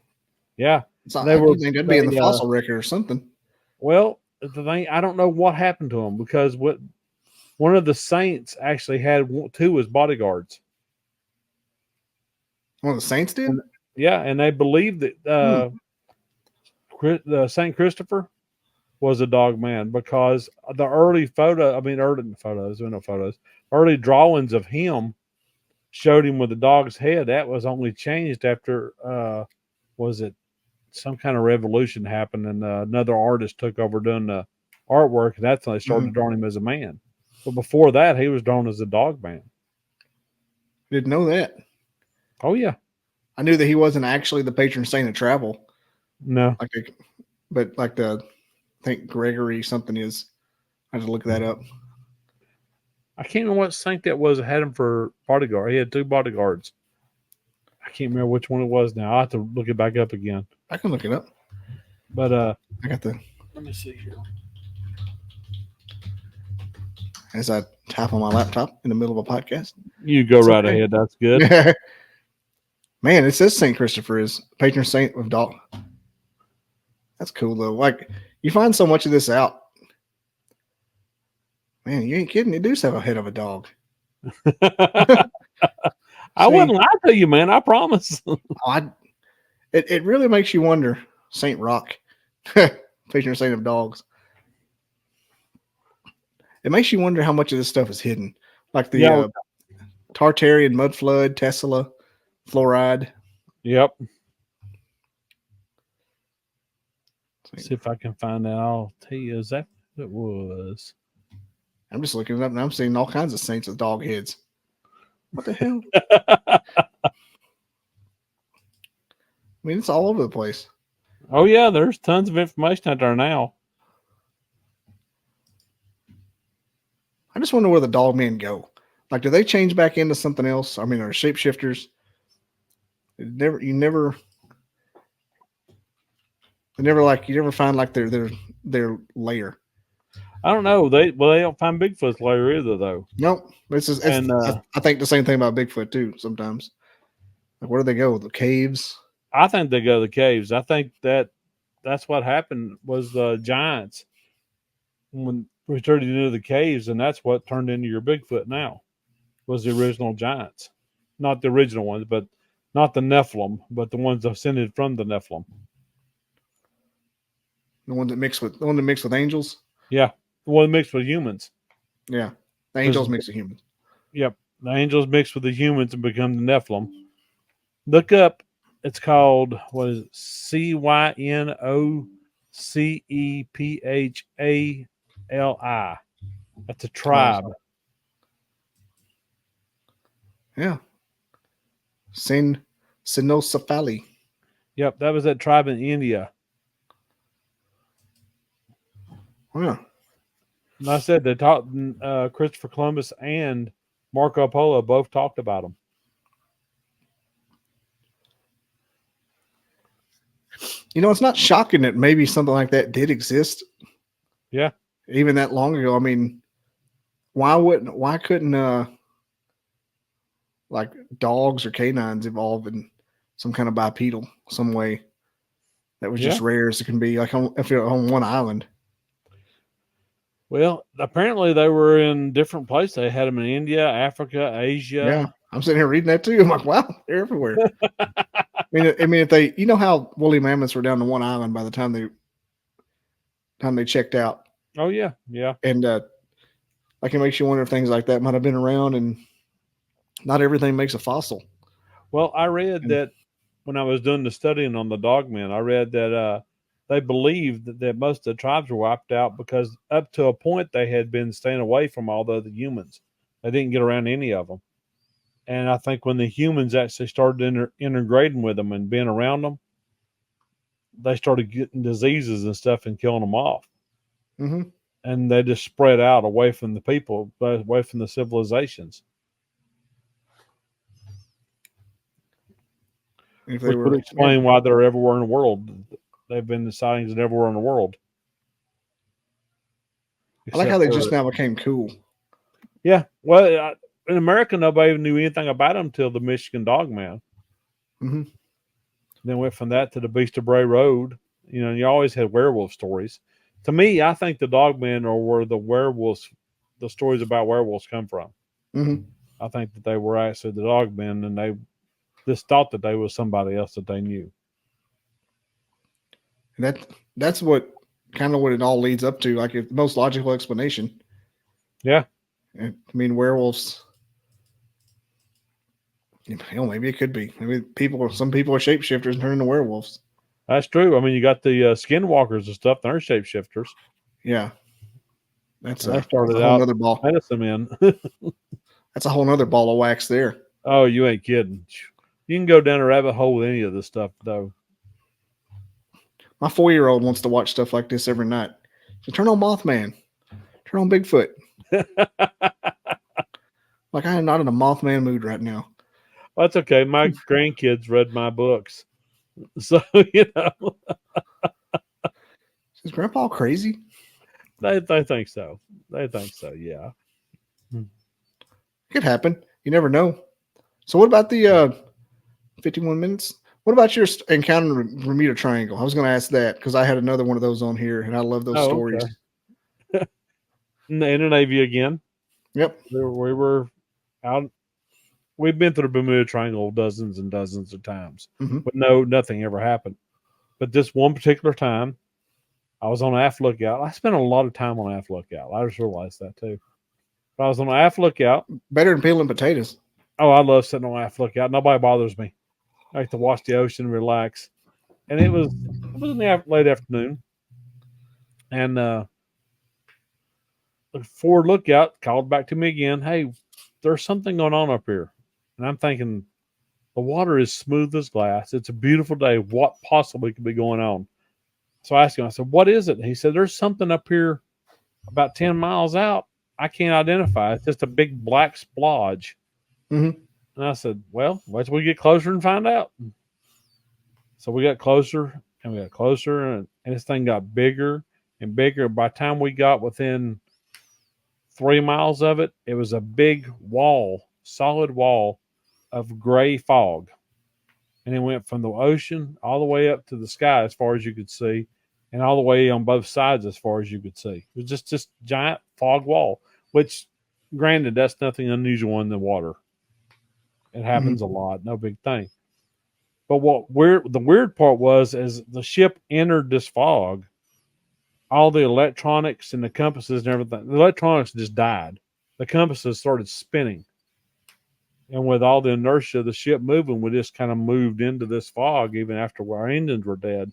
Yeah. You'd think that'd be in the fossil record or something. Well, the thing, I don't know what happened to them because one of the saints actually had two as bodyguards. One of the saints did? Yeah, and they believed that Saint Christopher was a dog man because the early early drawings of him showed him with a dog's head. That was only changed after was it some kind of revolution happened and another artist took over doing the artwork, and that's when they started drawing him as a man. But before that, he was drawn as a dog man. Didn't know that. Oh yeah. I knew that he wasn't actually the patron saint of travel. No. But I think Gregory something is. I had to look that up. I can't remember what saint that was that had him for bodyguard. He had two bodyguards. I can't remember which one it was now. I'll have to look it back up again. I can look it up. But I got the. Let me see here. As I tap on my laptop in the middle of a podcast. You go right ahead. That's good. Man, it says St. Christopher is patron saint of dog. That's cool though. Like you find so much of this out. Man, you ain't kidding. You do have a head of a dog. I See, wouldn't lie to you, man. I promise. I it really makes you wonder. Saint Rock, patron saint of dogs. It makes you wonder how much of this stuff is hidden, like the Yeah. Tartarian mud flood, Tesla, fluoride. Yep. See if I can find out. I'll tell you exactly what it was. I'm just looking it up and I'm seeing all kinds of saints with dog heads. What the hell? I mean, it's all over the place. Oh yeah, there's tons of information out there now. I just wonder where the dog men go. Like, do they change back into something else? I mean, are shapeshifters? You never find like their lair. I don't know. They don't find Bigfoot's lair either, though. Nope. I think the same thing about Bigfoot too. Sometimes, like, where do they go? The caves. I think they go to the caves. I think that's what happened was the giants when we turned into the caves, and that's what turned into your Bigfoot now. Was the original giants, not the original ones, but not the Nephilim, but the ones ascended from the Nephilim. The one that mixed with angels. Yeah, the one mixed with humans. Yeah, the angels mix with humans. Yep, the angels mix with the humans and become the Nephilim. Look up. It's called what is it? CYNOCEPHALI. That's a tribe. Yeah. Cynocephali. Yep, that was that tribe in India. Yeah. And I said they talked. Christopher Columbus and Marco Polo both talked about them. You know, it's not shocking that maybe something like that did exist. Yeah. Even that long ago. I mean, why couldn't like dogs or canines evolve in some kind of bipedal some way that was just rare as it can be, like if you're on one island? Well, apparently they were in different places. They had them in India, Africa, Asia. Yeah, I'm sitting here reading that too. I'm like, wow, they're everywhere. I mean, if they, you know how woolly mammoths were down to one island by the time they checked out. Oh yeah, yeah. And like it makes you wonder if things like that might have been around, and not everything makes a fossil. Well, I read that when I was doing the studying on the dogmen, I read that they believed that most of the tribes were wiped out because up to a point they had been staying away from all the other humans. They didn't get around any of them. And I think when the humans actually started integrating with them and being around them, they started getting diseases and stuff and killing them off. Mm-hmm. And they just spread out away from the people, away from the civilizations. Which would explain why they're everywhere in the world. They've been the sightings everywhere in the world. I like how they just now became cool. Yeah. Well, in America, nobody even knew anything about them until the Michigan Dogman. Mm-hmm. Then went from that to the Beast of Bray Road. You know, you always had werewolf stories. To me, I think the Dogmen are where the werewolves, the stories about werewolves come from. Mm-hmm. I think that they were actually the Dogmen, and they just thought that they was somebody else that they knew. And that's what kind of what it all leads up to, like the most logical explanation. Yeah. I mean, werewolves. Hell, maybe it could be. Maybe some people are shapeshifters and turn into werewolves. That's true. I mean, you got the skinwalkers and stuff. They're shapeshifters. Yeah. That started a whole out nother ball. Medicine men. That's a whole nother ball of wax there. Oh, you ain't kidding. You can go down a rabbit hole with any of this stuff, though. My 4-year-old wants to watch stuff like this every night. So turn on Mothman. Turn on Bigfoot. Like, I am not in a Mothman mood right now. Well, that's okay. My grandkids read my books. So, you know. Is Grandpa crazy? They think so. They think so, yeah. It could happen. You never know. So what about the 51 minutes? What about your encounter in the Bermuda Triangle? I was going to ask that because I had another one of those on here, and I love those Oh, stories. okay. In the Navy again. Yep. We were out. We've been through the Bermuda Triangle dozens and dozens of times, Mm-hmm. but nothing ever happened. But this one particular time, I was on aft lookout. I spent a lot of time on aft lookout. I just realized that too. But I was on aft lookout. Better than peeling potatoes. Oh, I love sitting on aft lookout. Nobody bothers me. I like to watch the ocean, relax. And it was in the late afternoon, and the forward lookout called back to me again. Hey, there's something going on up here, and I'm thinking the water is smooth as glass. It's a beautiful day. What possibly could be going on? So I asked him. I said, "What is it?" And he said, "There's something up here about 10 miles out. I can't identify. It's just a big black splodge." Mm-hmm. And I said, "Well, let's we get closer and find out." So we got closer and we got closer, and this thing got bigger and bigger. By the time we got within 3 miles of it, it was a big wall, solid wall of gray fog. And it went from the ocean all the way up to the sky as far as you could see, and all the way on both sides as far as you could see. It was just this giant fog wall, which, granted, that's nothing unusual in the water. It happens a lot, no big thing. But the weird part was, as the ship entered this fog, all the electronics and the compasses and everything, the electronics just died. The compasses started spinning. And with all the inertia of the ship moving, we just kind of moved into this fog even after our engines were dead.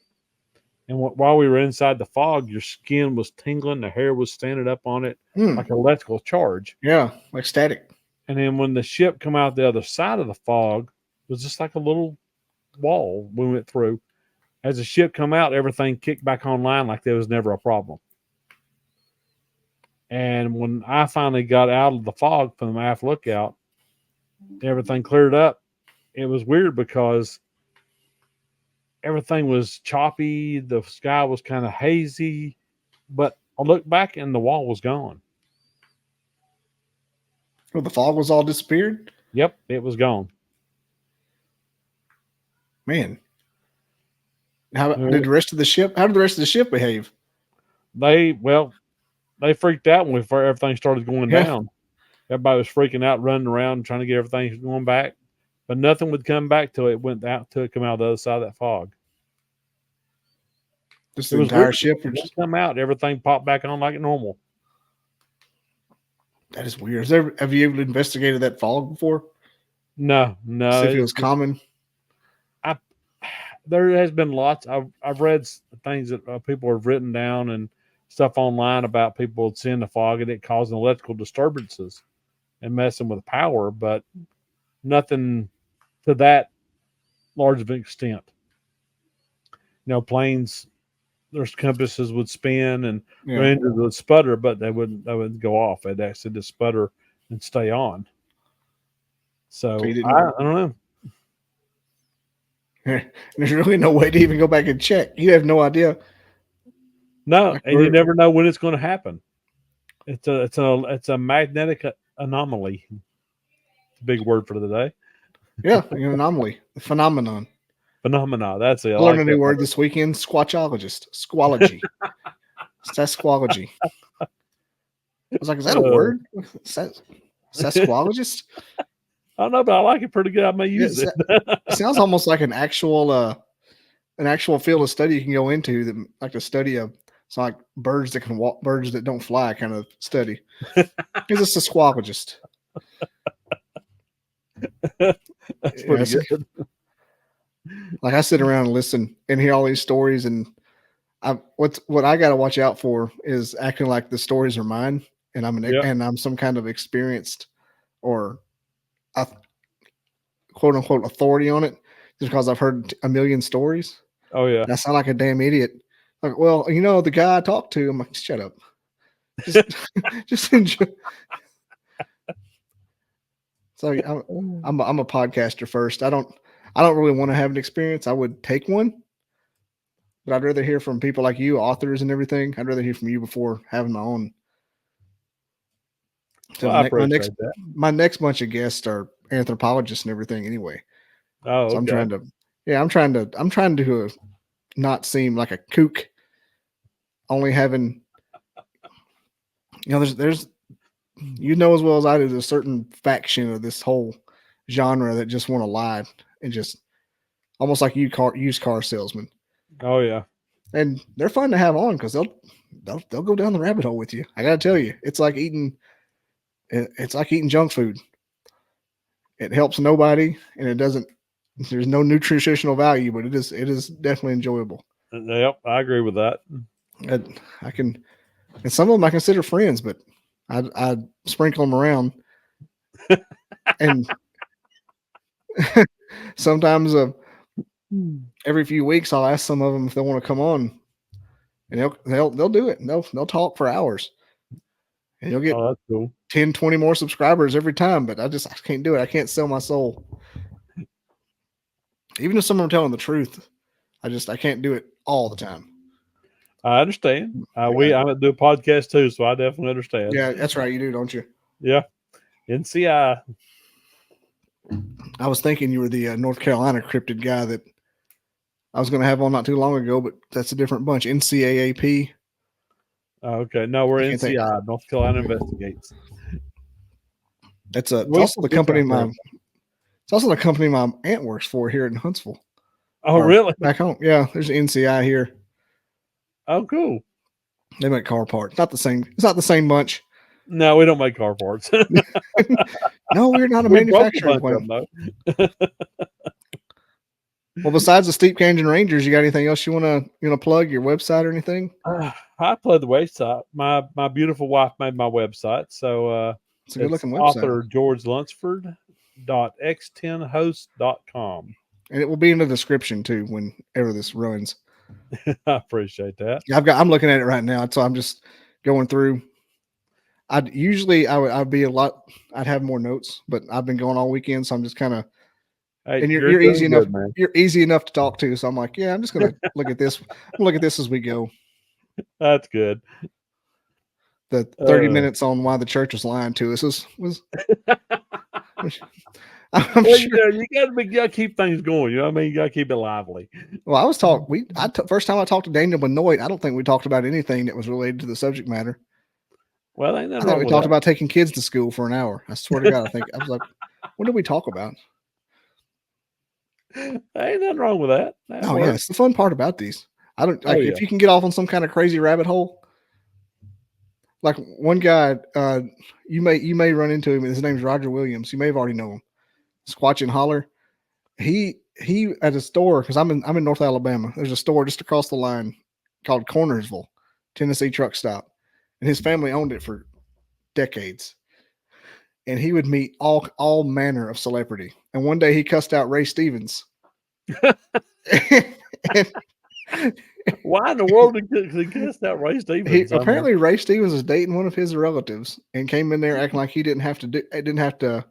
And while we were inside the fog, your skin was tingling, the hair was standing up on it like an electrical charge. Yeah, like static. And then when the ship come out the other side of the fog, it was just like a little wall we went through. As the ship come out, everything kicked back online like there was never a problem. And when I finally got out of the fog from the aft lookout, everything cleared up. It was weird because everything was choppy. The sky was kind of hazy, but I looked back and the wall was gone. Well, the fog was all disappeared. Yep, it was gone. Man, how did the rest of the ship? How did the rest of the ship behave? They freaked out when everything started going down. Everybody was freaking out, running around, trying to get everything going back, but nothing would come back till it went out to come out the other side of that fog. Just the entire ship would just come out, everything popped back on like normal. That is weird. Have you ever investigated that fog before? No. See if it was common. There has been lots. I've read things that people have written down and stuff online about people seeing the fog and it causing electrical disturbances and messing with power, but nothing to that large of an extent. Planes, their compasses would spin and their engines would sputter, but they wouldn't go off. They'd actually just sputter and stay on. So I don't know. There's really no way to even go back and check. You have no idea. No, and you never know when it's going to happen. It's a magnetic anomaly. It's a big word for the day. Yeah, an anomaly, a phenomenon. Phenomena. That's it. I learned a new word this weekend. Squatchologist. Squology. Sasquology. I was like, is that a word? Sasquologist? I don't know, but I like it pretty good. I may use it. It sounds almost like an actual field of study you can go into, that like a study of it's like birds that can walk, birds that don't fly kind of study. He's a sasquologist. That's pretty good. Like I sit around and listen and hear all these stories, and what I got to watch out for is acting like the stories are mine, and I'm some kind of experienced or quote unquote authority on it just because I've heard a million stories. Oh yeah, and I sound like a damn idiot. Like, well, the guy I talked to, I'm like, shut up, just enjoy. So I'm a podcaster first. I don't really want to have an experience. I would take one, but I'd rather hear from people like you, authors and everything. I'd rather hear from you before having my own. So I appreciate that. My next bunch of guests are anthropologists and everything anyway. Oh, so okay. I'm trying to Yeah, I'm trying to not seem like a kook. Only having, there's as well as I do, there's a certain faction of this whole genre that just want to lie and just almost like used car salesmen. Oh yeah. And they're fun to have on because they'll go down the rabbit hole with you. I gotta tell you, it's like eating junk food. It helps nobody, and it doesn't. There's no nutritional value, but it is definitely enjoyable. Yep, I agree with that. I can, and some of them I consider friends, but I sprinkle them around, and sometimes every few weeks I'll ask some of them if they want to come on, and they'll do it. And they'll talk for hours, and you'll get that's cool. 10, 20 more subscribers every time. But I can't do it. I can't sell my soul. Even if someone telling the truth, I can't do it all the time. I understand. I do a podcast too, so I definitely understand. Yeah, that's right. You do, don't you? Yeah. NCI. I was thinking you were the North Carolina cryptid guy that I was going to have on not too long ago, but that's a different bunch. NCAAP. Okay. No, we're NCI. North Carolina Investigates. It's also the company my aunt works for here in Huntsville. Oh, really? Back home. Yeah, there's an NCI here. Oh, cool. They make car parts. Not the same. It's not the same bunch. No, we don't make car parts. No, we're not a manufacturing plant. Well, besides the Steep Canyon Rangers, you got anything else you want to plug? Your website or anything? I plug the website. My beautiful wife made my website, so it's a good looking website. Author George Lunsford .x10host.com. And it will be in the description too whenever this runs. I appreciate that. Yeah, I'm looking at it right now, so I'm just going through. I'd have more notes, but I've been going all weekend, so I'm just kind of. Hey, and you're easy enough. Man. You're easy enough to talk to, so I'm like, yeah, I'm just gonna look at this. Look at this as we go. That's good. The 30 minutes on why the church was lying to us was. I'm sure. You gotta keep things going. You know what I mean? You gotta keep it lively. Well, first time I talked to Daniel Benoit, I don't think we talked about anything that was related to the subject matter. Well, I think we talked about taking kids to school for an hour. I swear to God, I was like, what did we talk about? Ain't nothing wrong with that. Yeah, it's the fun part about these. I don't like if you can get off on some kind of crazy rabbit hole. Like one guy, you may run into him. His name's Roger Williams. You may have already known him. Squatch and Holler. He at a store, because I'm in North Alabama. There's a store just across the line called Cornersville, Tennessee Truck Stop, and his family owned it for decades. And he would meet all manner of celebrity. And one day he cussed out Ray Stevens. Why in the world did he cuss out Ray Stevens? Apparently Ray Stevens was dating one of his relatives and came in there acting like he didn't have to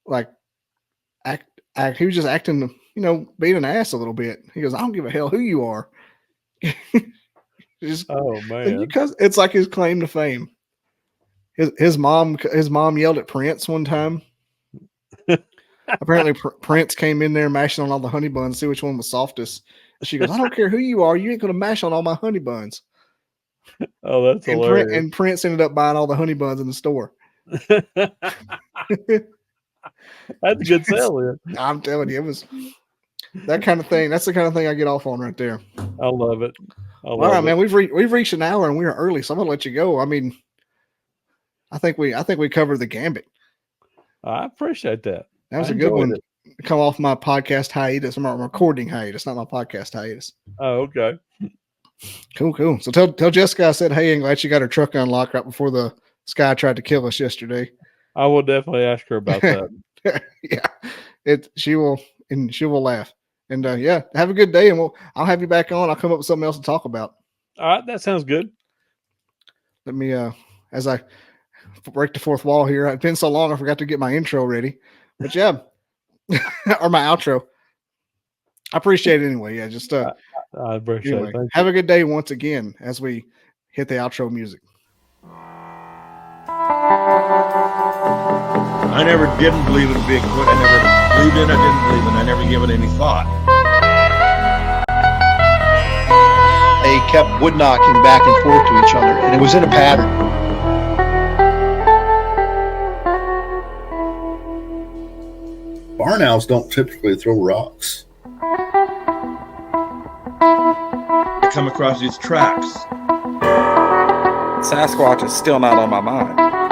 like act. He was just acting, being an ass a little bit. He goes, I don't give a hell who you are. Oh man. Because it's like his claim to fame. His mom yelled at Prince one time. Apparently Prince came in there mashing on all the honey buns, see which one was softest. She goes, I don't care who you are, you ain't gonna mash on all my honey buns. Oh, that's hilarious. And Prince ended up buying all the honey buns in the store. That's a good sell. I'm telling you, it was that kind of thing. That's the kind of thing I get off on right there. I love it. All right, man. We've reached an hour and we are early, so I'm gonna let you go. I mean, I think we covered the gambit. I appreciate that. That was a good one. Come off my podcast hiatus. I'm recording hiatus, not my podcast hiatus. Oh, okay. Cool. So tell Jessica I said, hey, I'm glad she got her truck unlocked right before the sky tried to kill us yesterday. I will definitely ask her about that. Yeah, she will laugh. And have a good day, and I'll have you back on. I'll come up with something else to talk about. All right, that sounds good. Let me as I break the fourth wall here. It's been so long I forgot to get my intro ready. But yeah, or my outro. I appreciate it anyway. Yeah, just I appreciate it. Have a good day once again as we hit the outro music. I never didn't believe in Bigfoot. I never believed in it. I didn't believe in it. I never give it any thought. kept wood knocking back and forth to each other, and it was in a pattern. Barn owls don't typically throw rocks. I come across these tracks. Sasquatch is still not on my mind.